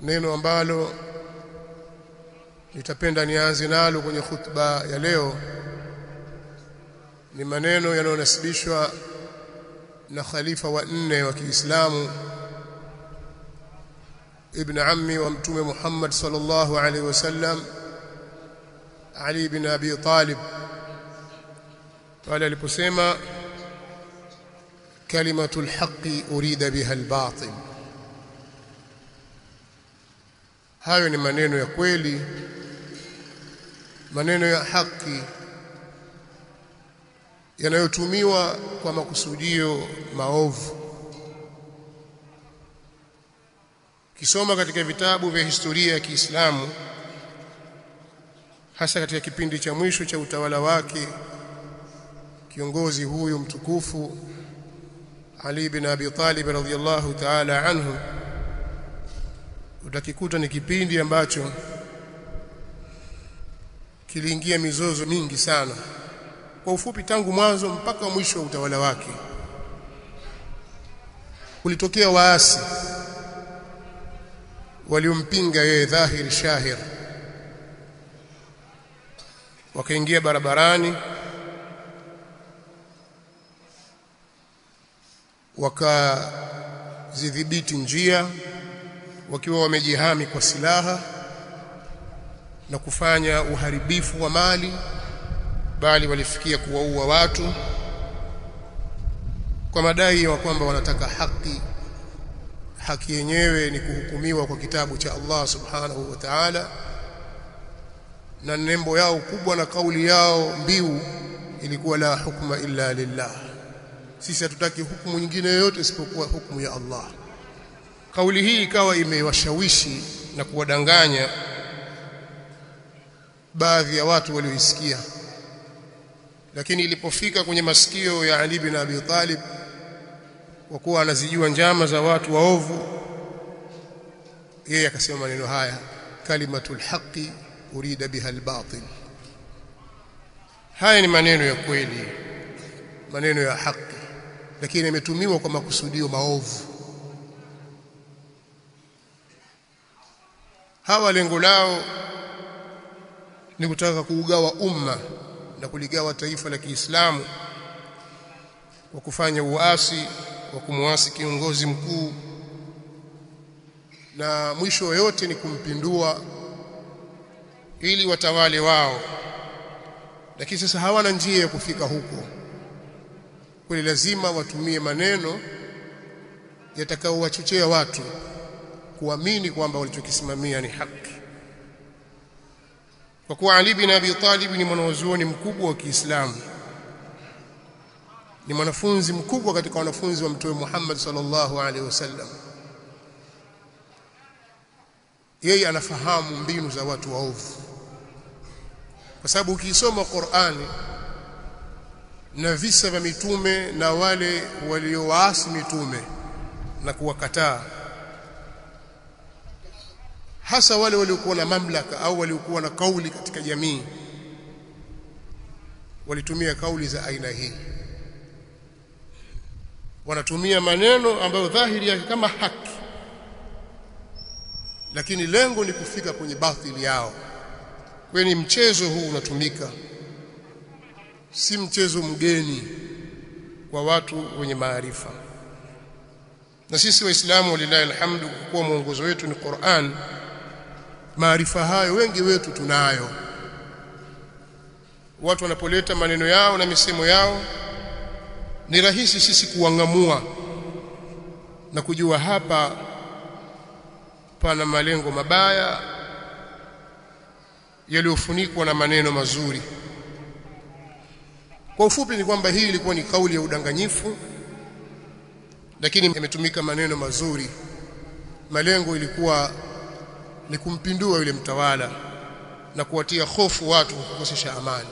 neno ambalo nitapenda nianze nalo kwenye khutba ya leo ni maneno yanayonasibishwa na khalifa wa 4 wa Kiislamu, ibn ammi wa mtume Muhammad sallallahu alaihi wasallam, Ali bin Abi Talib, pale aliposema kalimatul haqqi urida biha al-batil. Hayo ni maneno ya kweli, maneno ya haki yanayotumiwa kwa makusudio maovu. Kisoma katika vitabu vya historia ya Kiislamu, hasa katika kipindi cha mwisho cha utawala wake kiongozi huyu mtukufu Ali bin Abi Talib radhiyallahu ta'ala anhu, utakikuta ni kipindi ambacho kiliingia mizozo mingi sana. Kwa ufupi, tangu mwanzo mpaka mwisho wa utawala wake kulitokea waasi waliompinga yeye dhahiri shahir, wakaingia barabarani wakazidhibiti njia wakiwa wamejihami kwa silaha na kufanya uharibifu wa mali, bali walifikia kuwaua watu kwa madai ya kwamba wanataka haki. Haki yenyewe ni kuhukumiwa kwa kitabu cha Allah subhanahu wa ta'ala, na nembo yao kubwa na kauli yao mbiu ilikuwa la hukma illa lillah, sisi hatutaki hukumu nyingine yoyote isipokuwa hukumu ya Allah. Kauli hii ikawa imewashawishi na kuwadanganya baadhi ya watu walioisikia, lakini ilipofika kwenye masikio ya Ali bin Abi Talib, kwa kuwa anazijua njama za watu waovu, yeye akasema maneno haya, kalimatul haqqi urida biha al-batil. Haya ni maneno ya kweli, maneno ya haki, lakini yametumiwa kwa makusudio maovu. Hawa lengo lao ni kutaka kuugawa umma na kuligawa taifa la Kiislamu kwa kufanya uasi wa kumuasi kiongozi mkuu, na mwisho yote ni kumpindua ili watawale wao. Lakini sasa hawana njia ya kufika huko, kwa lazima watumie maneno yatakaowachochea watu kuamini kwamba walichokisimamia ni haki. Kwa kuwa Ali bin Abi Talib ni mwanazuoni mkubwa wa Kiislamu, ni mwanafunzi mkubwa katika wanafunzi wa Mtume Muhammad sallallahu alaihi wasallam, yeye anafahamu mbinu za watu waovu, kwa sababu ukisoma Qur'ani na visa vya mitume na wale waliowaasi mitume na kuwakataa, hasa wale waliokuwa na mamlaka au waliokuwa na kauli katika jamii, walitumia kauli za aina hii. Wanatumia maneno ambayo dhahiri yake kama haki, lakini lengo ni kufika kwenye batili yao. Kwa ni mchezo huu unatumika, si mchezo mgeni kwa watu wenye maarifa. Na sisi Waislamu walillahi alhamdu, kwa mwongozo wetu ni Qur'an, maarifa hayo wengi wetu tunayo. Watu wanapoleta maneno yao na misemo yao, ni rahisi sisi kuangamua na kujua hapa pana malengo mabaya yaliyofunikwa na maneno mazuri. Kwa ufupi ni kwamba hii ilikuwa ni kauli ya udanganyifu, lakini imetumika maneno mazuri. Malengo ilikuwa ni kumpindua yule mtawala na kuwatia hofu watu, kukosesha amani.